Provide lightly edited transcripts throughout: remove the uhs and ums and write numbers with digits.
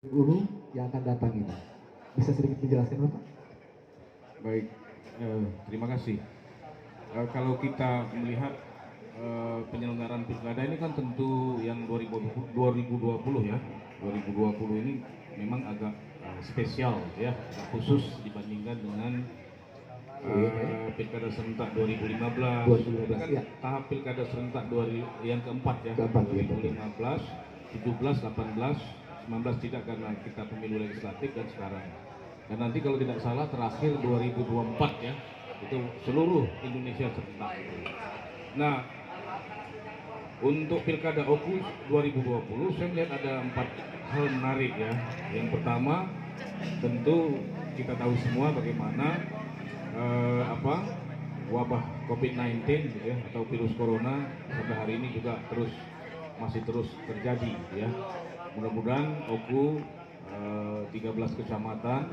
Guru yang akan datang ini. Bisa sedikit menjelaskan Bapak? Baik, terima kasih. Kalau kita melihat penyelenggaraan pilkada ini kan tentu yang 2020 ya, 2020 ini memang agak spesial ya, agak khusus dibandingkan dengan pilkada serentak 2015. 2015 kan ya. tahap pilkada serentak yang keempat ya, Keempat, ya, 2015, 17, 18, 19 tidak karena kita pemilu legislatif dan sekarang. Dan nanti kalau tidak salah terakhir 2024 ya, itu seluruh Indonesia serentak. Nah, untuk pilkada OKU 2020 saya melihat ada 4 hal menarik ya. Yang pertama tentu kita tahu semua bagaimana wabah COVID-19 gitu ya, atau virus corona sampai hari ini juga masih terus terjadi ya. Mudah-mudahan OKU 13 kecamatan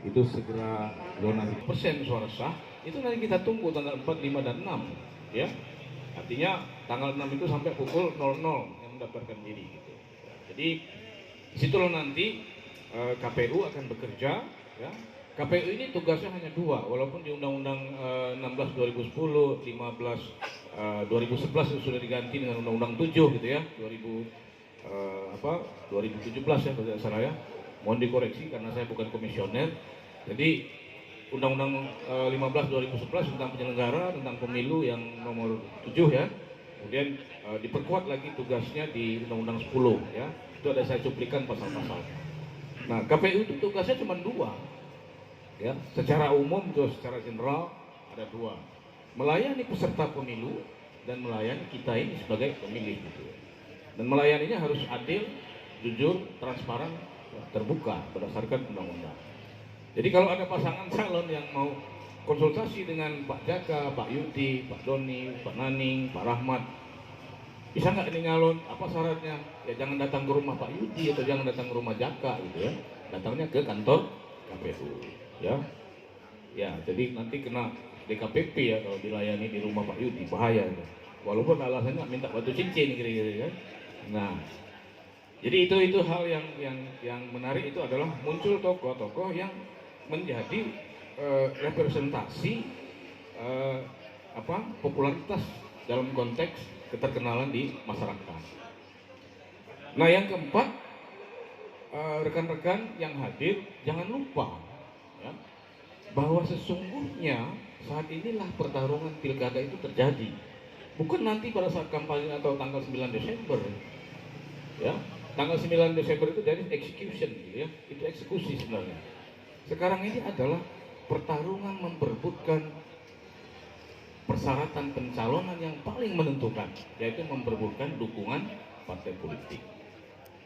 itu segera zonasi persen suara sah. Itu nanti kita tunggu tanggal 4, 5, dan 6 ya. Artinya tanggal 6 itu sampai pukul 00 yang mendaftarkan diri gitu. Jadi disitulah nanti KPU akan bekerja ya. KPU ini tugasnya hanya 2, walaupun di Undang-Undang 16 2010, 15 2011 itu sudah diganti dengan Undang-Undang 7 gitu ya, 2017 ya kalau tidak salah ya. Mohon dikoreksi karena saya bukan komisioner. Jadi Undang-Undang 15 2011 tentang penyelenggara, tentang pemilu yang nomor 7 ya. Kemudian diperkuat lagi tugasnya di Undang-Undang 10 ya. Itu ada saya cuplikan pasal-pasal. Nah, KPU itu tugasnya cuma 2. Ya, secara umum atau secara general ada 2. Melayani peserta pemilu dan melayani kita ini sebagai pemilih gitu. Dan melayaninya harus adil, jujur, transparan, terbuka berdasarkan undang-undang. Jadi kalau ada pasangan calon yang mau konsultasi dengan Pak Jaka, Pak Yudi, Pak Doni, Pak Naning, Pak Rahmat, bisa nggak ini nyalon? Apa syaratnya? Ya jangan datang ke rumah Pak Yudi atau jangan datang ke rumah Jaka gitu ya. Datangnya ke kantor KPU ya. Ya, jadi nanti kena DKPP ya kalau dilayani di rumah Pak Yudi, bahaya ya. Walaupun alasannya minta batu cincin kira-kira ya. Nah, jadi itu hal yang menarik itu adalah muncul tokoh-tokoh yang menjadi representasi popularitas dalam konteks keterkenalan di masyarakat. Nah, yang keempat, rekan-rekan yang hadir jangan lupa ya, bahwa sesungguhnya saat inilah pertarungan pilkada itu terjadi. Bukan nanti pada saat kampanye atau tanggal 9 Desember. Ya, tanggal 9 Desember itu jadi execution gitu ya. Itu eksekusi sebenarnya. Sekarang ini adalah pertarungan memperebutkan persyaratan pencalonan yang paling menentukan, yaitu memperebutkan dukungan partai politik.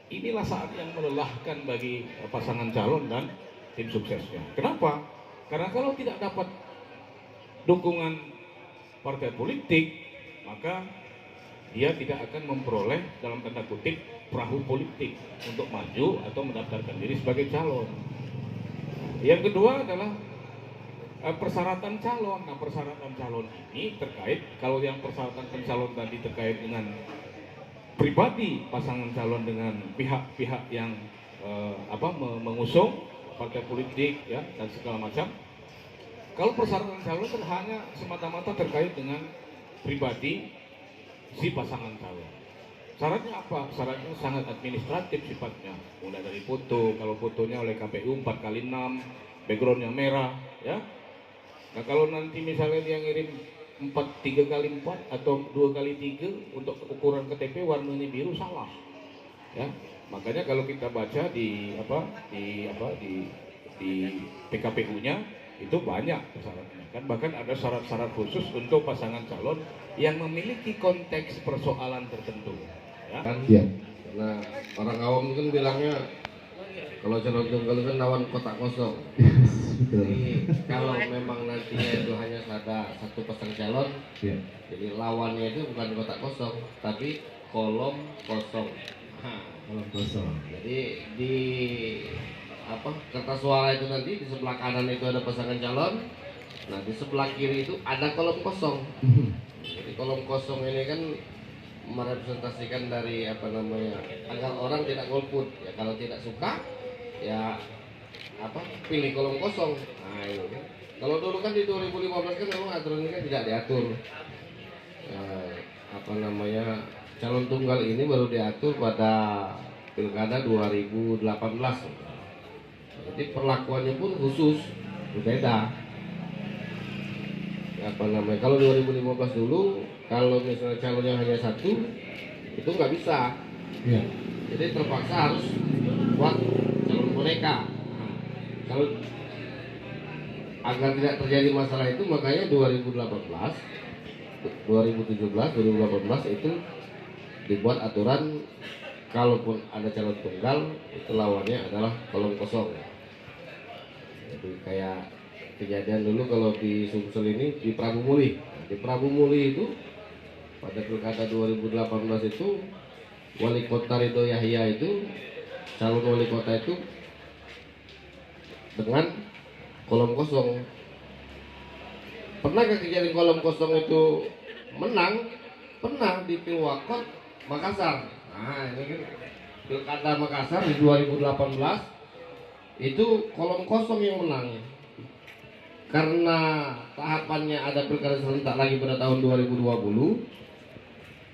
Inilah saat yang melelahkan bagi pasangan calon dan tim suksesnya. Kenapa? Karena kalau tidak dapat dukungan partai politik, maka dia tidak akan memperoleh dalam tanda kutip perahu politik untuk maju atau mendaftarkan diri sebagai calon. Yang kedua adalah persyaratan calon. Nah, persyaratan calon ini terkait, kalau yang persyaratan pencalon tadi terkait dengan pribadi pasangan calon dengan pihak-pihak yang mengusung partai politik ya dan segala macam. Kalau persyaratan calon kan hanya semata-mata terkait dengan pribadi si pasangan calon. Syaratnya apa? Syaratnya sangat administratif sifatnya. Mulai dari foto, kalau fotonya oleh KPU 4x6, backgroundnya merah, ya. Nah kalau nanti misalnya dia ngirim 3x4 atau 2x3 untuk ukuran KTP warnanya biru, salah, ya. Makanya kalau kita baca di PKPU-nya itu banyak syaratnya kan, bahkan ada syarat-syarat khusus untuk pasangan calon yang memiliki konteks persoalan tertentu ya. Kan ya. Karena orang awam kan bilangnya kalau calon tunggal kan lawan kotak kosong. Jadi kalau memang nantinya itu hanya ada satu pasang calon ya. Jadi lawannya itu bukan kotak kosong tapi kolom kosong. Kolom kosong. Jadi di kertas suara itu nanti di sebelah kanan itu ada pasangan calon. Nah di sebelah kiri itu ada kolom kosong. Jadi kolom kosong ini kan merepresentasikan dari apa namanya agar orang tidak golput ya, kalau tidak suka ya apa pilih kolom kosong. Nah ini kan kalau dulu kan di 2015 kan memang aturan ini kan tidak diatur. Apa namanya calon tunggal ini baru diatur pada pilkada 2018. Jadi perlakuannya pun khusus berbeda. Apa namanya kalau 2015 dulu kalau misalnya calonnya hanya satu itu nggak bisa. Iya. Jadi terpaksa harus buat calon boneka. Nah, kalau agar tidak terjadi masalah itu makanya 2018, 2017, 2018 itu dibuat aturan kalaupun ada calon tunggal itu lawannya adalah kolom kosong. Jadi kayak kejadian dulu kalau di Sumsel ini di Prabu Muli. Nah, di Prabu Muli itu pada pilkada 2018 itu wali kota Ridho Yahya itu calon wali kota itu dengan kolom kosong. Pernahkah kejadian kolom kosong itu menang? Pernah di Pilwakot Makassar. Nah ini kan pilkada Makassar di 2018 itu kolom kosong yang menang. Karena tahapannya ada pilkada serentak lagi pada tahun 2020.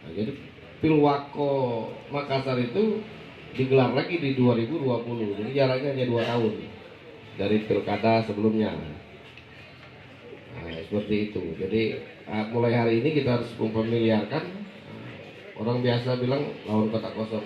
Nah, jadi Pilwako Makassar itu digelar lagi di 2020. Jadi jaraknya hanya 2 tahun dari pilkada sebelumnya. Nah, seperti itu. Jadi mulai hari ini kita harus memfamiliarkan. Orang biasa bilang lawan kotak kosong,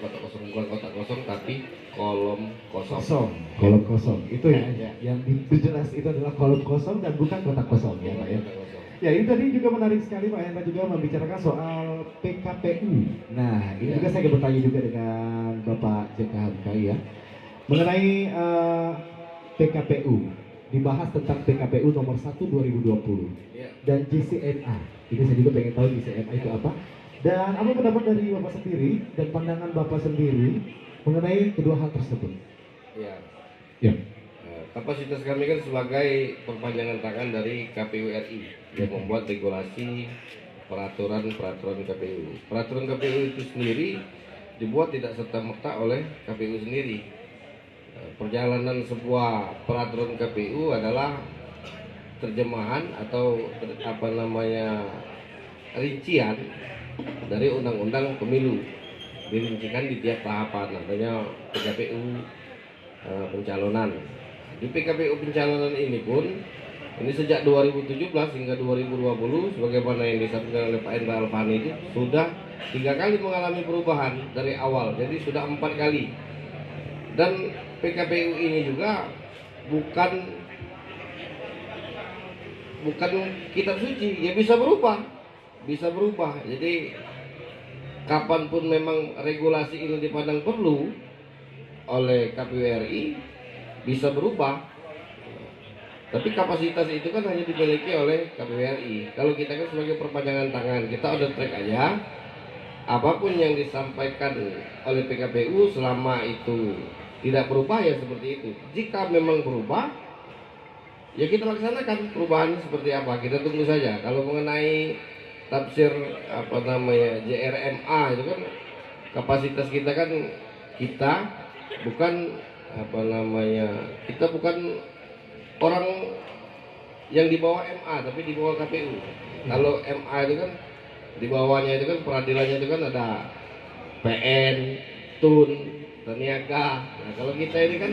bukan kotak kosong tapi kolom kosong. Kolom kosong. Itu ya, Ya. yang jelas itu adalah kolom kosong dan bukan kotak kosong ya Pak ya. Kotak kosong. Ya ini tadi juga menarik sekali Pak Hendra juga membicarakan soal PKPU. Nah ini Ya. juga saya ingin bertanya juga dengan Bapak JK HMKI ya mengenai PKPU. Dibahas tentang PKPU nomor 1 2020 Ya. dan JCMA. Ini saya juga pengen tahu JCMA itu apa. Dan apa pendapat dari Bapak sendiri dan pandangan Bapak sendiri mengenai kedua hal tersebut? Ya. Ya. Kapasitas kami kan sebagai perpanjangan tangan dari KPU RI yang membuat regulasi peraturan KPU. Peraturan KPU itu sendiri dibuat tidak serta-merta oleh KPU sendiri. Perjalanan sebuah peraturan KPU adalah terjemahan atau apa namanya rincian dari undang-undang pemilu, dirincikan di tiap tahapan, namanya PKPU pencalonan. Di PKPU pencalonan ini pun ini sejak 2017 hingga 2020 sebagaimana yang disampaikan oleh Pak Hendra Alfani itu sudah 3 kali mengalami perubahan dari awal, jadi sudah 4 kali. Dan PKPU ini juga bukan kitab suci, ya bisa berubah. Jadi kapanpun memang regulasi ini dipandang perlu oleh KPU RI bisa berubah. Tapi kapasitas itu kan hanya dimiliki oleh KPU RI. Kalau kita kan sebagai perpanjangan tangan, kita udah track aja. Apapun yang disampaikan oleh PKPU selama itu tidak berubah ya seperti itu. Jika memang berubah, ya kita laksanakan perubahannya seperti apa. Kita tunggu saja. Kalau mengenai tafsir apa namanya JRMA itu kan kapasitas kita kan bukan apa namanya orang yang di bawah MA tapi di bawah KPU. Kalau MA itu kan di bawahnya itu kan peradilannya itu kan ada PN, TUN, Teniaga. Nah kalau kita ini kan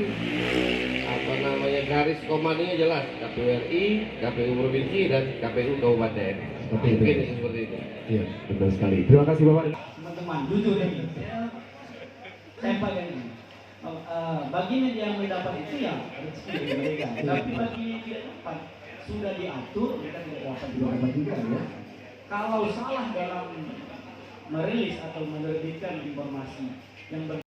apa namanya garis komandanya jelas KPU RI, KPU provinsi dan KPU kabupaten. Seperti itu. Mungkin seperti itu. Iya, benar sekali. Terima kasih Bapak. Teman-teman, jujur ini, saya pakai ini. Bagi media yang mendapat itu ya rezeki dari mereka. Tapi bagi yang tidak dapat sudah diatur, mereka tidak dapat juga ya. Kalau salah dalam merilis atau menerbitkan informasi yang